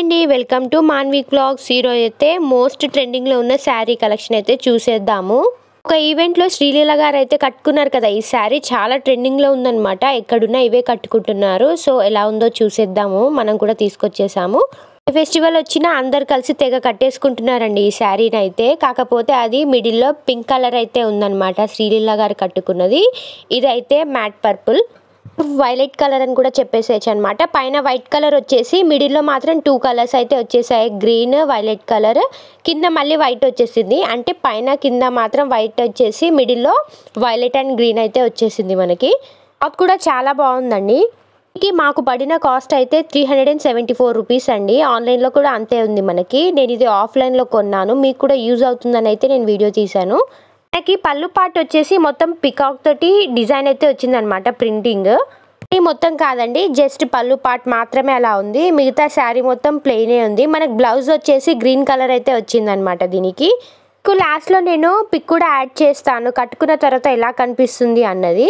అండి welcome to Manvi vlogs. ఈరోజు అయితే మోస్ట్ ట్రెండింగ్లో ఉన్న శారీ కలెక్షన్ అయితే చూసేద్దాము. ఒక ఈవెంట్లో శ్రీలీల గారు అయితే కట్టుకున్నారు కదా, ఈ శారీ చాలా ట్రెండింగ్లో ఉందన్నమాట. ఎక్కడున్నా ఇవే కట్టుకుంటున్నారు. సో ఎలా ఉందో చూసేద్దాము. మనం కూడా తీసుకొచ్చేసాము. ఫెస్టివల్ వచ్చినా అందరు కలిసి తెగ కట్టేసుకుంటున్నారండి ఈ శారీని అయితే. కాకపోతే అది మిడిల్లో పింక్ కలర్ అయితే ఉందన్నమాట, శ్రీలీల గారు కట్టుకున్నది. ఇదైతే మ్యాట్ పర్పుల్, వైలెట్ కలర్ అని కూడా చెప్పేసేయచ్చు అనమాట. పైన వైట్ కలర్ వచ్చేసి మిడిల్లో మాత్రం 2 కలర్స్ అయితే వచ్చేసాయి, గ్రీన్ వైలెట్ కలర్. కింద మళ్ళీ వైట్ వచ్చేసింది, అంటే పైన కింద మాత్రం వైట్ వచ్చేసి మిడిల్లో వైలెట్ అండ్ గ్రీన్ అయితే వచ్చేసింది మనకి. అది కూడా చాలా బాగుందండి. మాకు పడిన కాస్ట్ అయితే 374 రూపీస్ అండి. ఆన్లైన్లో కూడా అంతే ఉంది మనకి. నేను ఇది ఆఫ్లైన్లో కొన్నాను, మీకు కూడా యూజ్ అవుతుందని అయితే నేను వీడియో తీశాను. మనకి పళ్ళు పార్ట్ వచ్చేసి మొత్తం పికాక్ తోటి డిజైన్ అయితే వచ్చిందనమాట, ప్రింటింగ్ మొత్తం కాదండి, జస్ట్ పళ్ళు పార్ట్ మాత్రమే అలా ఉంది. మిగతా శారీ మొత్తం ప్లెయినే ఉంది. మనకు బ్లౌజ్ వచ్చేసి గ్రీన్ కలర్ అయితే వచ్చిందనమాట దీనికి. లాస్ట్లో నేను పిక్ కూడా యాడ్ చేస్తాను, కట్టుకున్న తర్వాత ఎలా కనిపిస్తుంది అన్నది.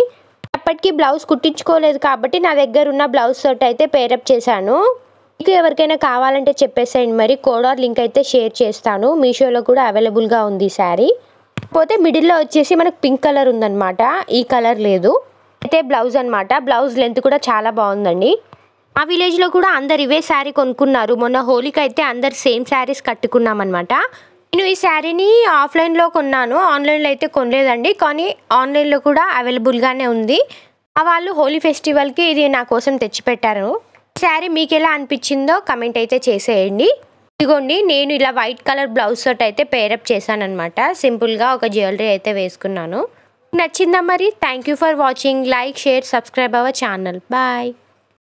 అప్పటికి బ్లౌజ్ కుట్టించుకోలేదు కాబట్టి నా దగ్గర ఉన్న బ్లౌజ్ తోటి అయితే పేరప్ చేశాను. మీకు ఎవరికైనా కావాలంటే చెప్పేసేయండి, మరి కోడార్ లింక్ అయితే షేర్ చేస్తాను. మీషోలో కూడా అవైలబుల్గా ఉంది శారీ. పోతే మిడిల్లో వచ్చేసి మనకు పింక్ కలర్ ఉందన్నమాట, ఈ కలర్ లేదు. అయితే బ్లౌజ్ అనమాట, బ్లౌజ్ లెంత్ కూడా చాలా బాగుందండి. ఆ విలేజ్లో కూడా అందరు ఇవే శారీ కొనుక్కున్నారు. మొన్న హోలీకి అయితే అందరు సేమ్ శారీస్ కట్టుకున్నాం అనమాట. నేను ఈ శారీని ఆఫ్లైన్లో కొన్నాను, ఆన్లైన్లో అయితే కొనలేదండి. కానీ ఆన్లైన్లో కూడా అవైలబుల్గానే ఉంది. వాళ్ళు హోలీ ఫెస్టివల్కి ఇది నా కోసం తెచ్చిపెట్టారు. శారీ మీకు ఎలా అనిపించిందో కమెంట్ అయితే చేసేయండి. ఇదిగోండి, నేను ఇలా వైట్ కలర్ బ్లౌజ్ తోటి అయితే పేరప్ చేశాను అనమాట. సింపుల్గా ఒక జ్యువెలరీ అయితే వేసుకున్నాను. నచ్చిందా మరి? Thank you for watching. Like, share, subscribe our channel. Bye.